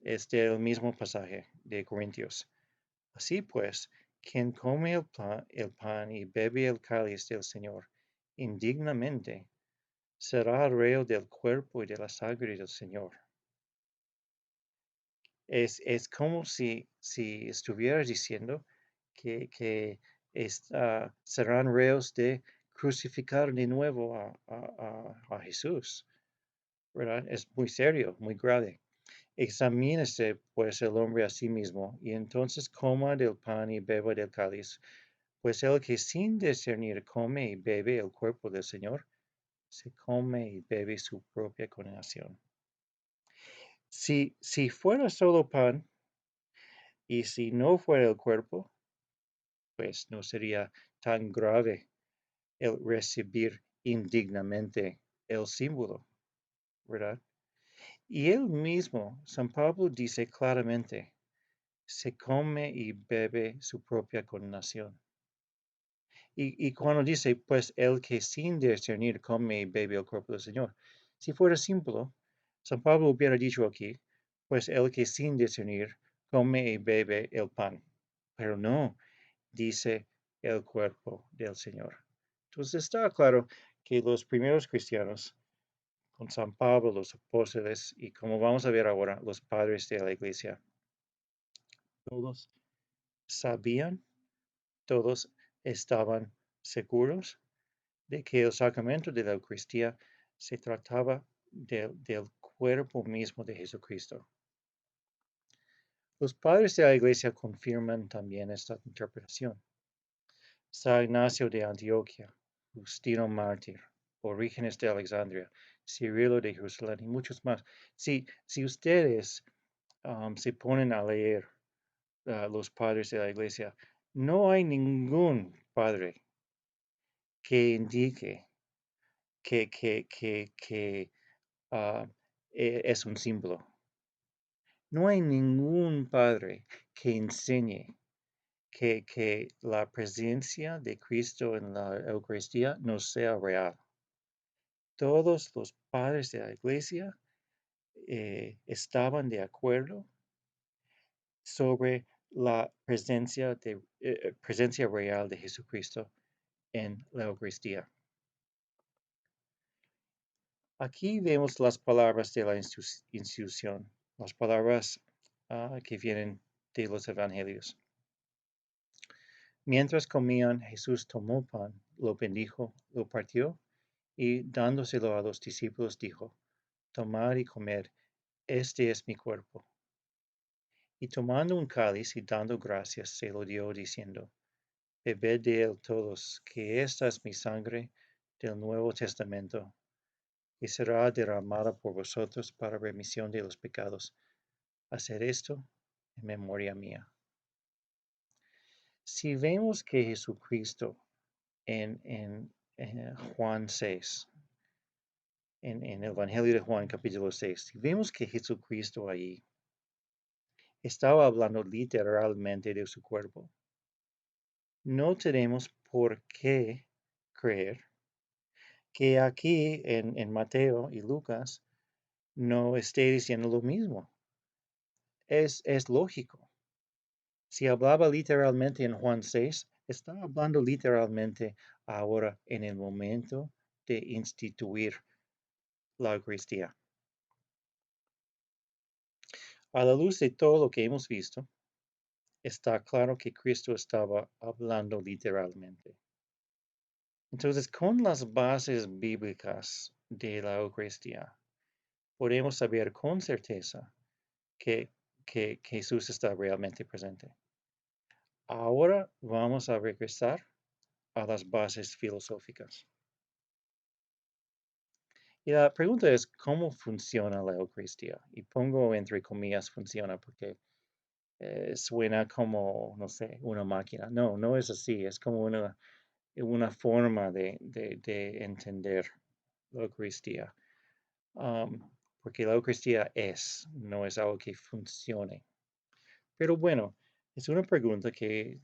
el mismo pasaje de Corintios. Así pues, quien come el pan y bebe el cáliz del Señor indignamente, será reo del cuerpo y de la sangre del Señor. Es como si estuviera diciendo que serán reos de crucificar de nuevo a Jesús, ¿verdad? Es muy serio, muy grave. Examínese pues el hombre a sí mismo, y entonces coma del pan y beba del cáliz, pues el que sin discernir come y bebe el cuerpo del Señor, se come y bebe su propia condenación. Si fuera solo pan, y si no fuera el cuerpo, pues no sería tan grave el recibir indignamente el símbolo, ¿verdad? Y él mismo, San Pablo dice claramente, se come y bebe su propia condenación. Y cuando dice, pues el que sin discernir come y bebe el cuerpo del Señor, si fuera simple, San Pablo hubiera dicho aquí, pues el que sin discernir come y bebe el pan. Pero no, dice el cuerpo del Señor. Entonces está claro que los primeros cristianos, con San Pablo, los apóstoles y como vamos a ver ahora, los padres de la iglesia, todos sabían, todos estaban seguros de que el sacramento de la Eucaristía se trataba del cuerpo mismo de Jesucristo. Los padres de la iglesia confirman también esta interpretación. San Ignacio de Antioquia, Justino Mártir, Orígenes de Alexandria, Cirilo de Jerusalén y muchos más. Si ustedes se ponen a leer los padres de la iglesia, no hay ningún padre que indique que es un símbolo. No hay ningún padre que enseñe que la presencia de Cristo en la Eucaristía no sea real. Todos los padres de la iglesia estaban de acuerdo sobre la presencia real de Jesucristo en la Eucaristía. Aquí vemos las palabras de la institución, las palabras que vienen de los evangelios. Mientras comían, Jesús tomó pan, lo bendijo, lo partió y dándoselo a los discípulos dijo, tomad y comed, este es mi cuerpo. Y tomando un cáliz y dando gracias, se lo dio diciendo, bebed de él todos, que esta es mi sangre del Nuevo Testamento, que será derramada por vosotros para remisión de los pecados. Hacer esto en memoria mía. Si vemos que Jesucristo en Juan 6, en el Evangelio de Juan capítulo 6, si vemos que Jesucristo ahí estaba hablando literalmente de su cuerpo, no tenemos por qué creer que aquí en Mateo y Lucas no esté diciendo lo mismo. Es lógico. Si hablaba literalmente en Juan 6, está hablando literalmente ahora en el momento de instituir la Eucaristía. A la luz de todo lo que hemos visto, está claro que Cristo estaba hablando literalmente. Entonces, con las bases bíblicas de la Eucaristía, podemos saber con certeza que Jesús está realmente presente. Ahora vamos a regresar a las bases filosóficas. Y la pregunta es, ¿cómo funciona la Eucaristía? Y pongo entre comillas funciona porque suena como, no sé, una máquina. No, no es así, es como una forma de entender la Eucaristía. Porque la Eucaristía no es algo que funcione. Pero bueno, es una pregunta que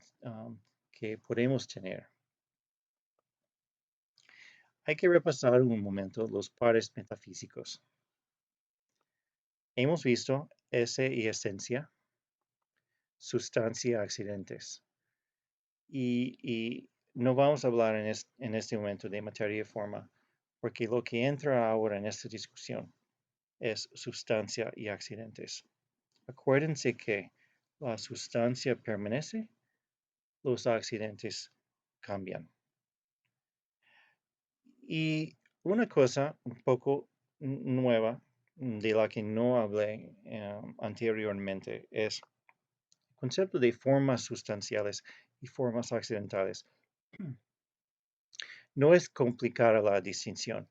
podemos tener. Hay que repasar un momento los pares metafísicos. Hemos visto ese y esencia, sustancia, accidentes. Y no vamos a hablar en este momento de materia y forma, porque lo que entra ahora en esta discusión es sustancia y accidentes. Acuérdense que la sustancia permanece, los accidentes cambian. Y una cosa un poco nueva de la que no hablé anteriormente es el concepto de formas sustanciales y formas accidentales. No es complicada la distinción.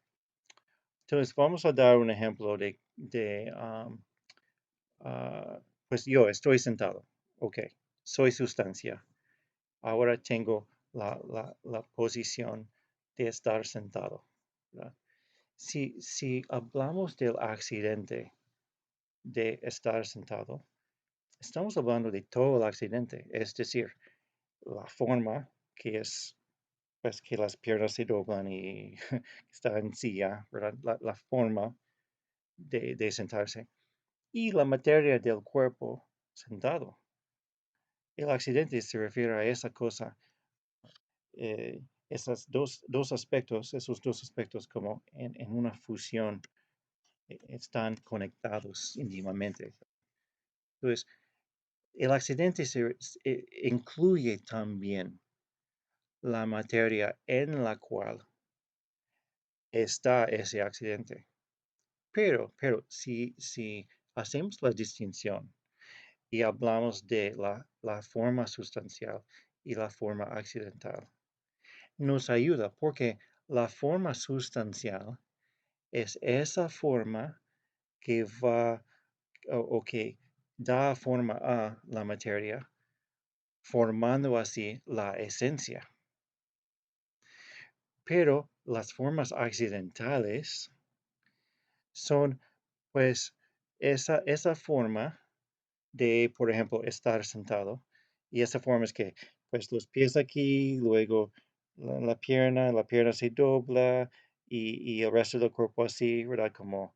Entonces, vamos a dar un ejemplo pues yo estoy sentado, ok, soy sustancia. Ahora tengo la posición de estar sentado, ¿verdad? Si hablamos del accidente de estar sentado, estamos hablando de todo el accidente, es decir, la forma que es, pues que las piernas se doblan y está en silla, ¿verdad? La forma de sentarse y la materia del cuerpo sentado. El accidente se refiere a esa cosa, eh, esos dos aspectos como en una fusión están conectados íntimamente. Entonces, el accidente incluye también la materia en la cual está ese accidente. Pero si hacemos la distinción y hablamos de la forma sustancial y la forma accidental, nos ayuda porque la forma sustancial es esa forma que va o que da forma a la materia, formando así la esencia. Pero las formas accidentales son pues esa forma de, por ejemplo, estar sentado. Y esa forma es que, pues, los pies aquí, luego la pierna se dobla y el resto del cuerpo así, ¿verdad? Como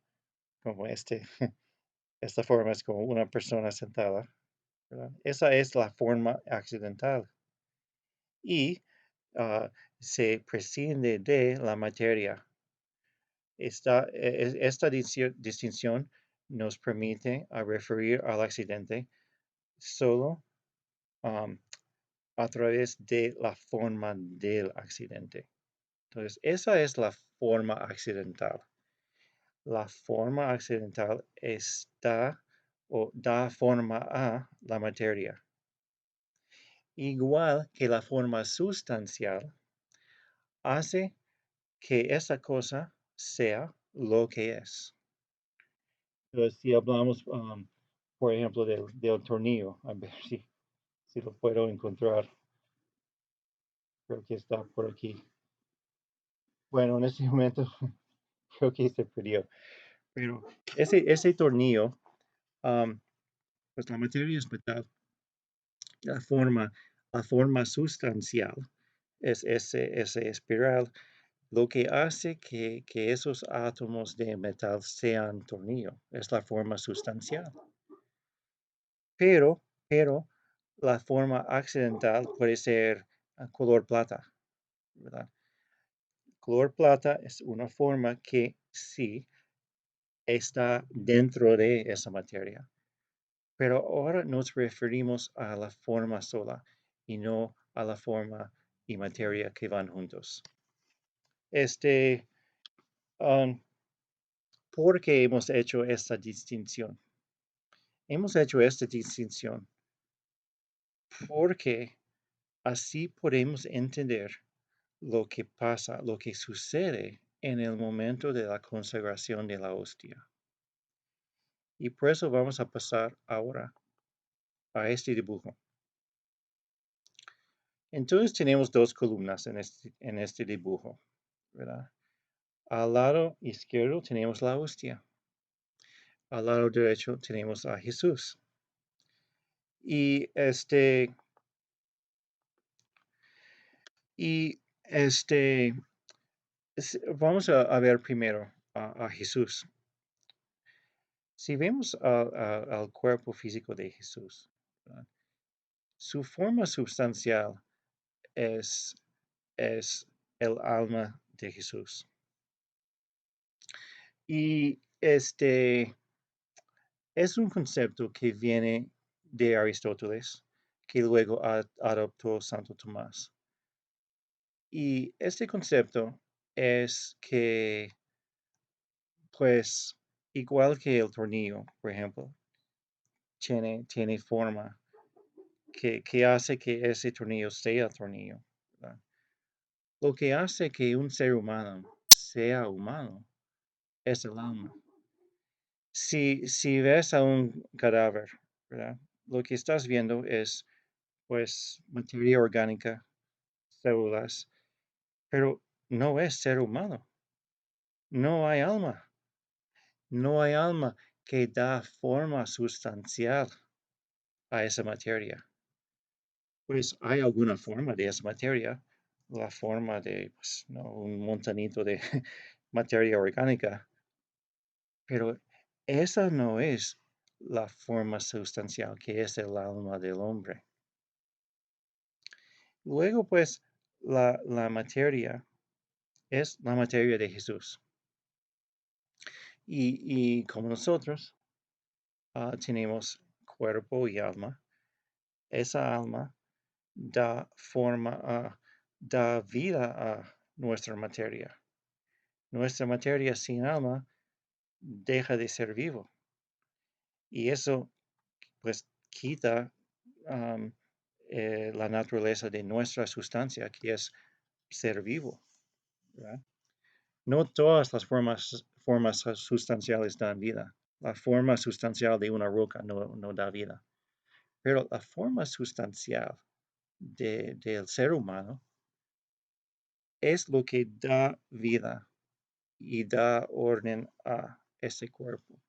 esta forma es como una persona sentada, ¿verdad? Esa es la forma accidental. Y se prescinde de la materia. Esta distinción nos permite referir al accidente solo um, a través de la forma del accidente. Entonces, esa es la forma accidental. La forma accidental está o da forma a la materia. Igual que la forma sustancial hace que esa cosa sea lo que es. Entonces, si hablamos, por ejemplo, del tornillo, a ver si lo puedo encontrar. Creo que está por aquí. Bueno, en este momento creo que se perdió. Pero ese tornillo, am, pues la materia es metal. La forma, la forma sustancial es ese espiral, lo que hace que esos átomos de metal sean tornillo. Es la forma sustancial. Pero la forma accidental puede ser color plata, ¿verdad? Color plata es una forma que sí está dentro de esa materia. Pero ahora nos referimos a la forma sola y no a la forma y materia que van juntos. Este, um, ¿Por qué hemos hecho esta distinción? Hemos hecho esta distinción porque así podemos entender lo que pasa, lo que sucede en el momento de la consagración de la hostia. Y por eso vamos a pasar ahora a este dibujo. Entonces tenemos dos columnas en este dibujo, ¿verdad? Al lado izquierdo tenemos la hostia. Al lado derecho tenemos a Jesús. Y y este, vamos a ver primero a Jesús. Si vemos al cuerpo físico de Jesús, ¿verdad? Su forma sustancial es, es el alma de Jesús. Y es un concepto que viene de Aristóteles, que luego adoptó Santo Tomás. Y este concepto es que, pues, igual que el tornillo, por ejemplo, tiene forma que hace que ese tornillo sea tornillo, ¿verdad? Lo que hace que un ser humano sea humano es el alma. Si ves a un cadáver, ¿verdad? Lo que estás viendo es, pues, materia orgánica, células, pero no es ser humano. No hay alma. No hay alma que da forma sustancial a esa materia. Pues hay alguna forma de esa materia, la forma de, pues, ¿no? Un montanito de materia orgánica, pero esa no es la forma sustancial que es el alma del hombre. Luego, pues, la materia es la materia de Jesús. Y como nosotros tenemos cuerpo y alma, esa alma da forma da vida a nuestra materia. Nuestra materia sin alma deja de ser vivo. Y eso, pues, quita am, la naturaleza de nuestra sustancia, que es ser vivo, ¿verdad? No todas las formas sustanciales dan vida. La forma sustancial de una roca no da vida. Pero la forma sustancial del ser humano es lo que da vida y da orden a ese cuerpo.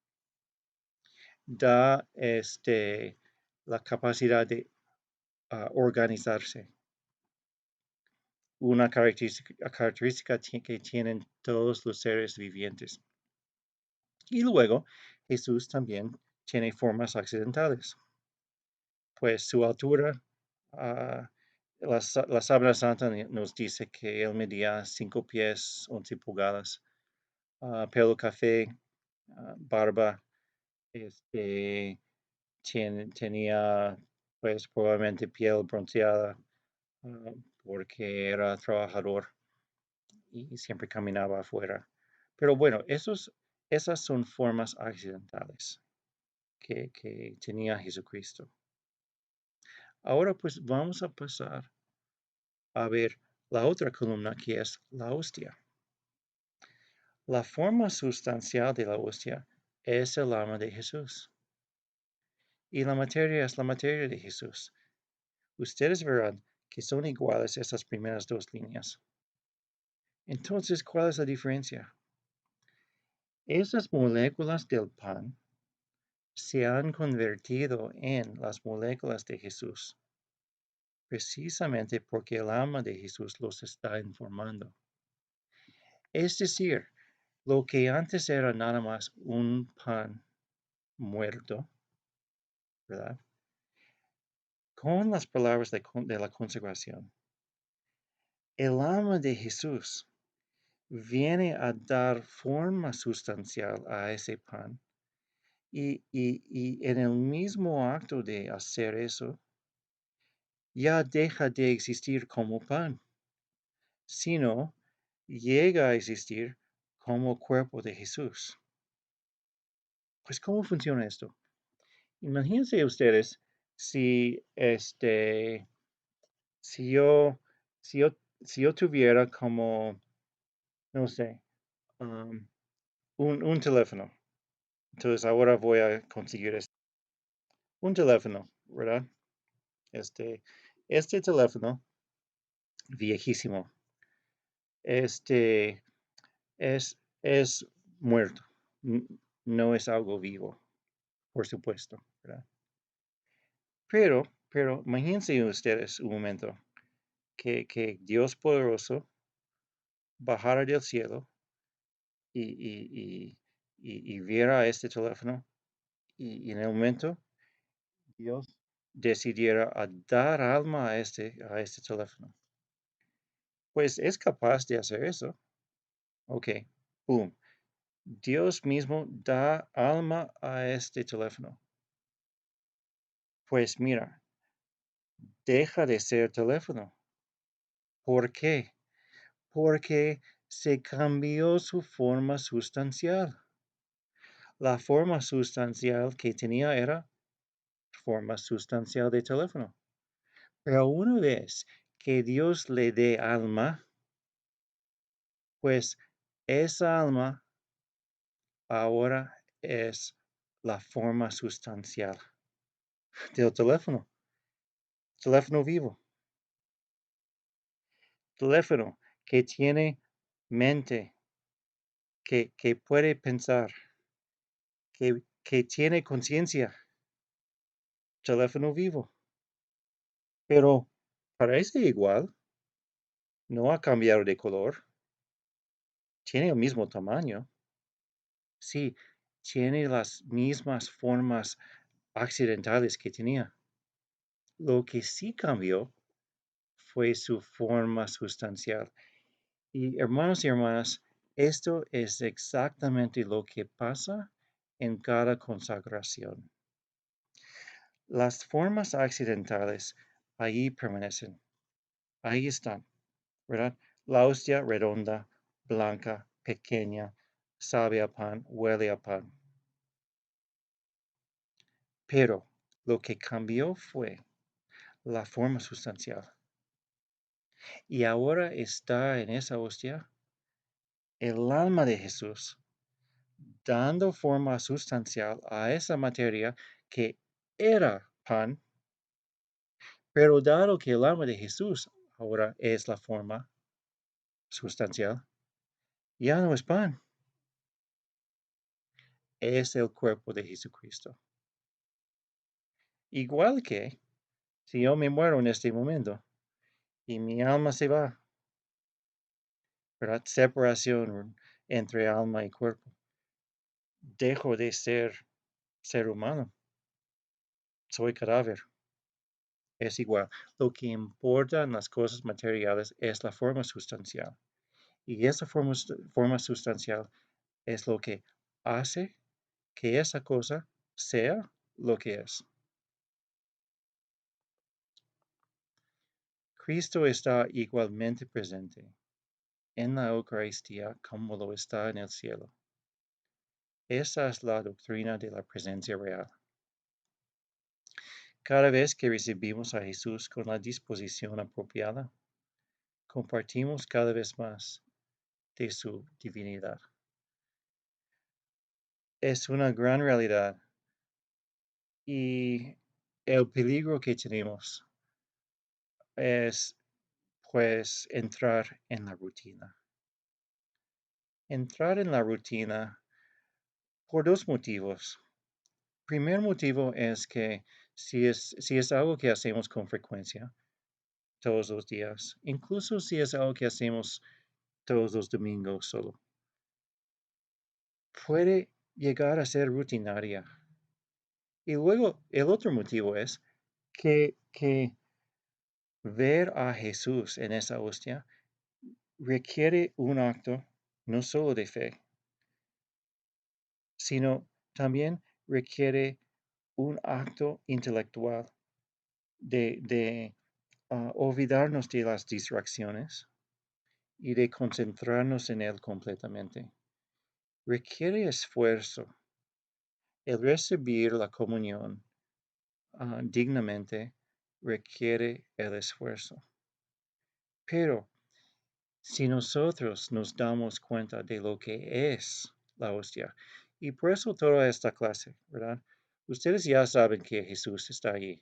Da la capacidad de organizarse, una característica que tienen todos los seres vivientes. Y luego Jesús también tiene formas accidentales, pues su altura, ah, la sábana santa nos dice que él medía 5 pies, 11 pulgadas, pelo café, barba, este, tenía pues probablemente piel bronceada, porque era trabajador y siempre caminaba afuera. Pero bueno, esas son formas accidentales que tenía Jesucristo. Ahora pues vamos a pasar a ver la otra columna que es la hostia. La forma sustancial de la hostia es el alma de Jesús. Y la materia es la materia de Jesús. Ustedes verán que son iguales esas primeras dos líneas. Entonces, ¿cuál es la diferencia? Esas moléculas del pan se han convertido en las moléculas de Jesús, precisamente porque el alma de Jesús los está informando. Es decir, lo que antes era nada más un pan muerto, ¿verdad? Con las palabras de la consagración, el alma de Jesús viene a dar forma sustancial a ese pan y en el mismo acto de hacer eso, ya deja de existir como pan, sino llega a existir como cuerpo de Jesús. Pues, ¿cómo funciona esto? Imagínense ustedes si, si yo, si yo tuviera como, no sé, um, un teléfono. Entonces ahora voy a conseguir un teléfono, ¿verdad? Este, este teléfono viejísimo, este es muerto, no es algo vivo, por supuesto, ¿verdad? Pero imagínense ustedes un momento que Dios poderoso bajara del cielo y viera este teléfono y en el momento Dios decidiera a dar alma a este teléfono. Pues es capaz de hacer eso. Ok, boom. Dios mismo da alma a este teléfono. Pues mira, deja de ser teléfono. ¿Por qué? Porque se cambió su forma sustancial. La forma sustancial que tenía era forma sustancial de teléfono. Pero una vez que Dios le dé alma, pues esa alma ahora es la forma sustancial del teléfono. Teléfono vivo. Teléfono que tiene mente, que puede pensar, que tiene conciencia. Teléfono vivo. Pero parece igual. No ha cambiado de color. Tiene el mismo tamaño. Sí, tiene las mismas formas accidentales que tenía. Lo que sí cambió fue su forma sustancial. Y hermanos y hermanas, esto es exactamente lo que pasa en cada consagración. Las formas accidentales ahí permanecen, ahí están, ¿verdad? La hostia redonda, blanca, pequeña, sabe a pan, huele a pan. Pero lo que cambió fue la forma sustancial. Y ahora está en esa hostia el alma de Jesús, dando forma sustancial a esa materia que era pan, pero dado que el alma de Jesús ahora es la forma sustancial, ya no es pan, es el cuerpo de Jesucristo. Igual que si yo me muero en este momento y mi alma se va, ¿verdad? Separación entre alma y cuerpo. Dejo de ser humano, soy cadáver. Es igual. Lo que importa en las cosas materiales es la forma sustancial. Y esa forma sustancial es lo que hace que esa cosa sea lo que es. Cristo está igualmente presente en la Eucaristía como lo está en el cielo. Esa es la doctrina de la presencia real. Cada vez que recibimos a Jesús con la disposición apropiada, compartimos cada vez más de su divinidad. Es una gran realidad y el peligro que tenemos es pues entrar en la rutina. Entrar en la rutina por dos motivos. Primer motivo es que si es algo que hacemos con frecuencia, todos los días, incluso si es algo que hacemos todos los domingos solo, puede llegar a ser rutinaria. Y luego el otro motivo es que ver a Jesús en esa hostia requiere un acto no solo de fe, sino también requiere un acto intelectual de olvidarnos de las distracciones y de concentrarnos en Él completamente. Requiere esfuerzo. El recibir la comunión dignamente requiere el esfuerzo. Pero si nosotros nos damos cuenta de lo que es la hostia, y por eso toda esta clase, ¿verdad? Ustedes ya saben que Jesús está allí,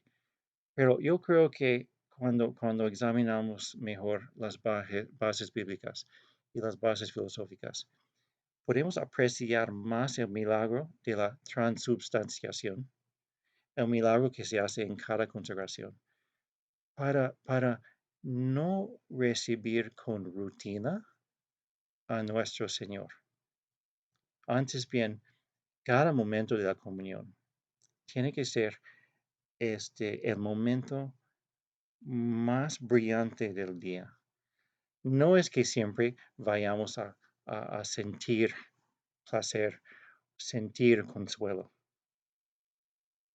pero yo creo que cuando examinamos mejor las bases bíblicas y las bases filosóficas, podemos apreciar más el milagro de la transubstanciación, el milagro que se hace en cada consagración, para no recibir con rutina a nuestro Señor. Antes bien, cada momento de la comunión tiene que ser el momento más brillante del día. No es que siempre vayamos a sentir placer, sentir consuelo,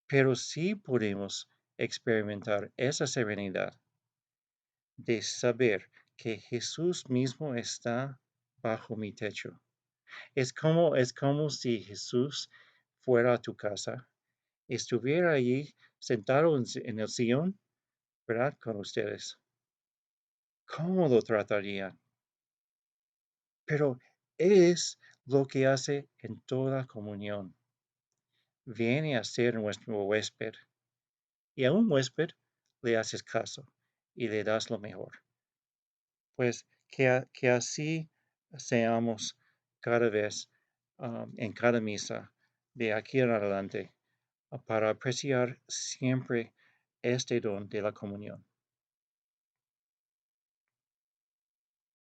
pero sí podemos experimentar esa serenidad de saber que Jesús mismo está bajo mi techo. Es como si Jesús fuera a tu casa, estuviera allí sentado en el sillón, ¿verdad? Con ustedes. ¿Cómo lo tratarían? Pero es lo que hace en toda comunión. Viene a ser nuestro huésped y a un huésped le haces caso y le das lo mejor. Pues que así seamos cada vez en cada misa de aquí en adelante para apreciar siempre este don de la comunión.